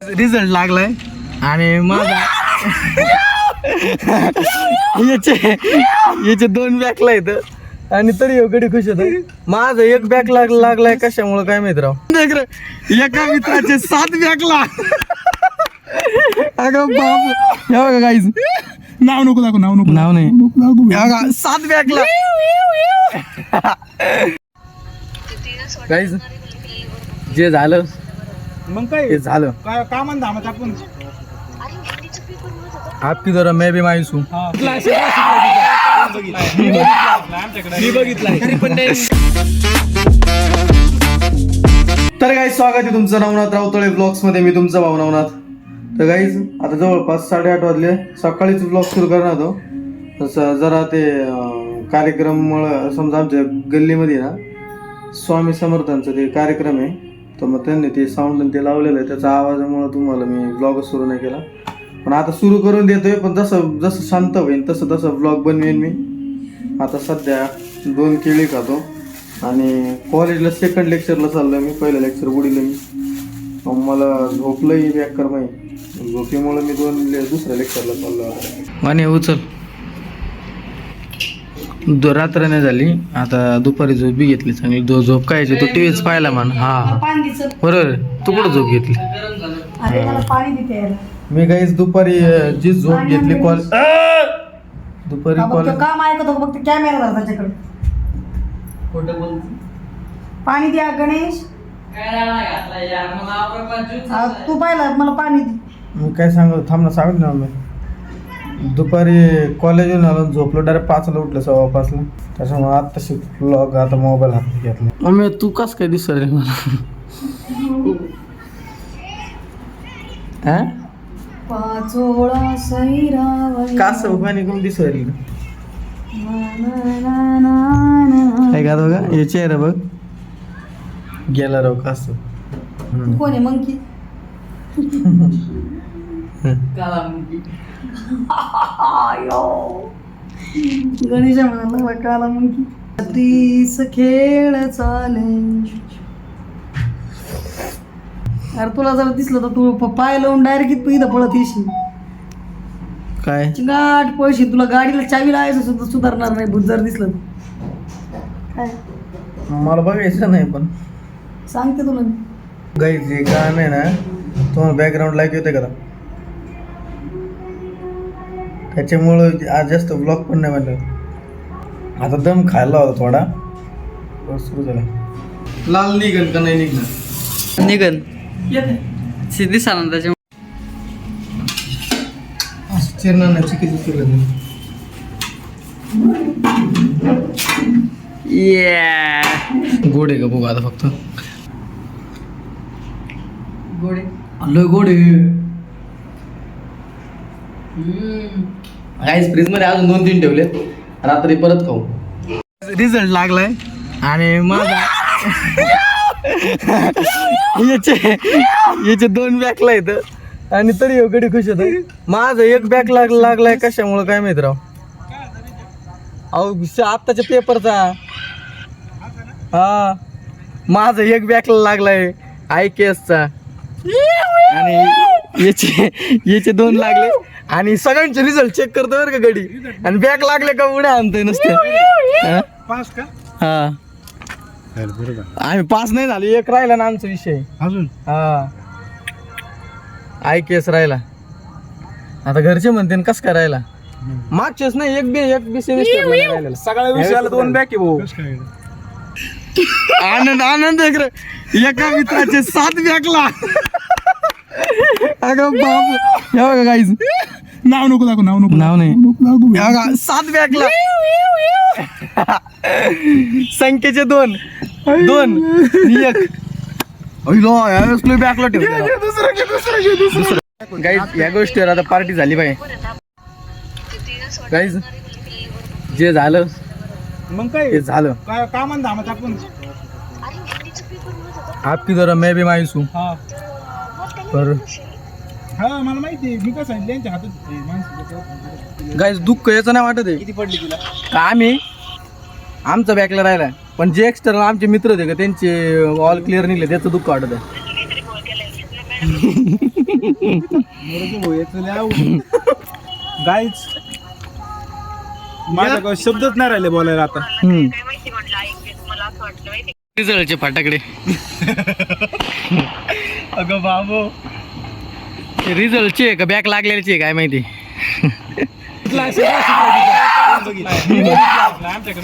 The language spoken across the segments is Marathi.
रिझल्ट लागलाय आणि माझा याचे 2 बॅक इथं आणि तरी गडी खुश होत. माझं 1 बॅक लागलाय कशामुळे काय माहित राव. एका मित्राचे 7 बॅकला. अगं बाप हे बघा गाईज, नाव नको दाखव, नाव नको, नाव नाही दाखव. हे बघा 7 बॅकला. गाईज जे झालं मग काय ते झालं. काय कामान धामत आपण. आपकी जरा मैं भी मायूस हूँ. मी बघितलाय तर गाईज स्वागत आहे तुमचं नवनाथ रावतळे ब्लॉग्स मध्ये. मी तुमचा भाऊ नवनाथ. तर गाईज आता जवळपास 8:30 वाजले. सकाळीच ब्लॉग सुरू करणार होतो. तसं जरा ते कार्यक्रममुळं समजा आमच्या गल्लीमध्ये ना स्वामी समर्थांचा ते कार्यक्रम आहे, तर मग त्यांनी ते साऊंड ते लावलेलं आहे. त्याच्या आवाजामुळं तुम्हाला मी ब्लॉग सुरू नाही केला, पण आता सुरू करून देतोय. पण जसं शांत होईल तसं ब्लॉग बनवेन मी. आता सध्या 2 केळी खातो आणि कॉलेजला 2nd लेक्चरला चाललोय मी. पहिलं लेक्चर बुडीलं मी. मला झोपलंही बेकार माही. झोपेमुळे मी दुसऱ्या लेक्चरला चाललो. आणि उचल रात्र नाही झाली आता, दुपारी झोप बी घेतली चांगली. झोप काय तो टीव्हीच पाहिला मान. हा बरोबर. तू कुठं झोप घेतली? मी काहीच दुपारी जी झोप घेतली दुपारी कॉलेज काम ऐकतो फक्त कॅमेरा त्याच्याकडे. पाणी द्या गणेश. तू पाहिलं मला पाणी दे. मी काय सांगतो थांब ना, सांगत ना. मी दुपारी कॉलेजून आलो, झोपलो. डायरेक्ट 5ला उठलं, 5:15ला. त्याच्यामुळे आत्ताशी ब्लॉग आता मोबाईल हातात घेतला. मम्मी तू कस काय दिसत रे मला? पाचोळा सैरावळी कास उभानी कोण दिसत रे? काय का बघा हे चेहरा बघ गेला राव. कास कोण आहे मंकी? गणेशा म्हणाला काला मंकी. रात्रीस खेळ चाले. अरे तुला जर दिसलं तर तू पाय लावून डायरेक्ट तू इथं पळत येशील. काय चिंगाट पळशील. तुला गाडीला चावी लावायचं सुद्धा सुधारणार नाही भूत जर दिसलं काय. मला बघायचं नाही, पण सांगते तुला मी. गाईज जे गाणं आहे ना, तुम्हाला बॅकग्राऊंड लाईक येते का? त्याच्यामुळं आज जास्त ब्लॉग पण नाही म्हणलं. आता दम खायला होता थोडा, सुरू झाला. लाल निघन का नाही निघणार? निघन दिसा ना त्याच्या. चिरणार नाही, चिकीच केलं. गोडे का बघू आता फक्त. गोडे लय गोडे. गाईस फ्रीज मध्ये अजून 2-3 ठेवले, रात्री परत खाऊ. रिझल्ट लागलाय आणि माझा याचे 2 बॅक इथं आणि तरी गडी खुश होत. माझं 1 बॅक लागलाय कशामुळे काय माहित राव. अहो आत्ताच्या पेपरचा. हा माझं 1 बॅक लागलाय IKS आणि याचे 2 लागले. आणि सगळ्यांचे रिझल्ट चेक करतो बरं का गडी. आणि बॅक लागले का उड्या आणतोय नुसते. पास का? हा आम्ही पास नाही झालो. 1 राहिला ना आमचा विषय अजून. हा IKS राहिला. आता घरचे म्हणते कस काय राहिला. मागच्याच नाही एक बी सेमिस्टर राहिलेला. सगळ्या विषयाला 2 बॅक आहे भाऊ. आनंद एका मित्राचे 7 बॅकला. अगं बाप हे बघा गाईज, नाव नको दाखव, नाव नको, नाव नाही दाखव. हे बघा 7 बॅकला. संख्येचे 2 आणि 1. बॅकला ठेवतो. गाईज या गोष्टीवर आता पार्टी झाली पाहिजे. गाईज जे झालं मग काय ते झालं. काय कामान धामत आपण. आपकी जरा मैं भी मायूस हूँ. हा पर हा मला माहिती आहे. मी काय सांगितलं त्यांच्या हातात माणसं. गाईज दुःख याचं नाही वाटत आहे किती पडली तुला? का आम्ही आमचा बॅकला राहिला, पण जे एक्स्टर्नल आमचे मित्र होते का त्यांचे ऑल क्लिअर निघले त्याचं दुःख वाटत आहे. गाईच माझ्या शब्दच नाही राहिले बोलायला आता. रिझल्टचे फटाकडे. अगं बाबू रिझल्टचे का बॅक लागलेले काय माहिती.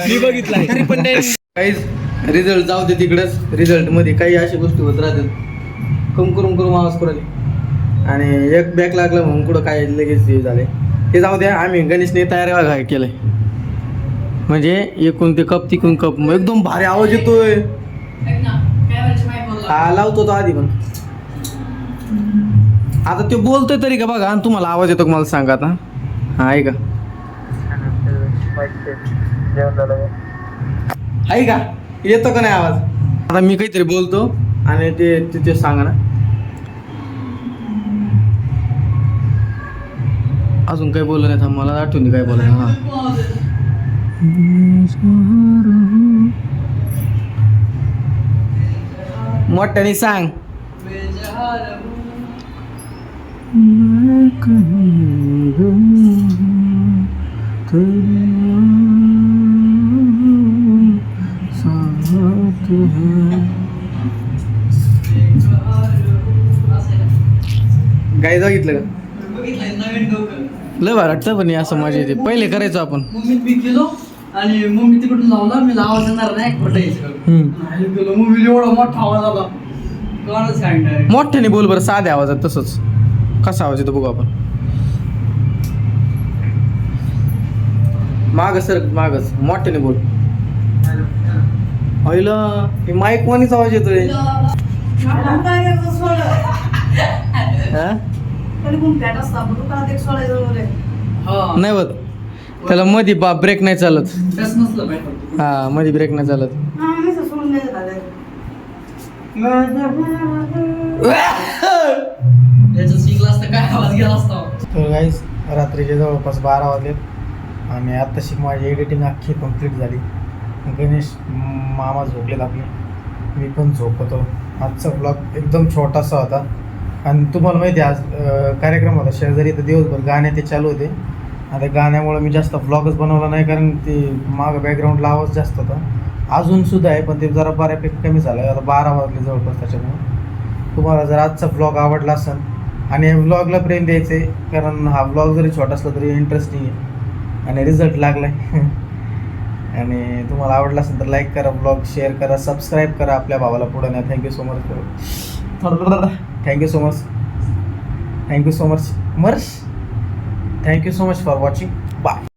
मी बघितला तरी पण काहीच रिझल्ट जाऊ दे तिकडच. रिझल्ट मध्ये काही अशा गोष्टी होत राहतात. कम करून आवाज करायला आणि एक बॅक लागलं म्हणून कुठं काय लगेच हे झाले. ते जाऊ द्या. आम्ही गणेशने तयार केलंय म्हणजे एकूण ते कप तिकून कप एकदम भारी आवाज येतोय. हा लावतो तो आधी पण. आता ते बोलतोय तरी का बघा आणि तुम्हाला आवाज येतो का मला सांगा आता. हा आहे का आहे का येतो का नाही आवाज. आता मी काहीतरी बोलतो आणि ते सांगा ना. अजून काही बोललं नाही. थांब मला आठवून दे काय बोलायला. हा मोठ्याने सांग. गाय बघितलं का लय भारी वाटतं पण असं मजा येते. पहिले करायचो आपण. मम्मीत मी गेलो आणि मम्मी तिकडून लावला. मी आवाज येणार नाही खोटं यायचं गेलो. मम्मी एवढा मोठा आवाज आला कोणाच सांगणार. मोठ्याने बोल बरं साध्या आवाजात. तसंच कसा आवाज येतो बघू आपण. मागच मोठ्याने बोल. पहिला हे माईक कोणीच आवाज येतोय. नाही होत त्याला मध्ये ब्रेक नाही चालत. हा मध्ये ब्रेक नाही चालत. काय आवाज गेला असता. तर गाईस रात्रीचे जवळपास 12 वाजलेत आणि आत्ताशी माझी एडिटिंग अख्खी कंप्लीट झाली. गणेश मामा झोपलेत आपले. मी पण झोपतो. आजचा ब्लॉग एकदम छोटासा होता आणि तुम्हाला माहिती आहे आज कार्यक्रम होता शेजारी. तर दिवसभर गाणे ते चालू होते. आता गाण्यामुळे मी जास्त ब्लॉगच बनवला नाही कारण ते मागं बॅकग्राऊंडला आवाज जास्त होता. अजूनसुद्धा आहे पण ते जरा बऱ्यापैकी कमी झालं आहे. आता 12 वाजले जवळपास. त्याच्यामुळे तुम्हाला जर आजचा ब्लॉग आवडला असेल आणि ब्लॉगला प्रेम द्यायचं आहे कारण हा ब्लॉग जरी छोटा असला तरी इंटरेस्टिंग आहे आणि रिझल्ट लागला आहे. आणि तुम्हाला आवडला असेल तर लाईक करा, ब्लॉग शेअर करा, सबस्क्राईब करा आपल्या भावाला पुढे न्या. Thank you so much. Thank you so much for watching. Bye.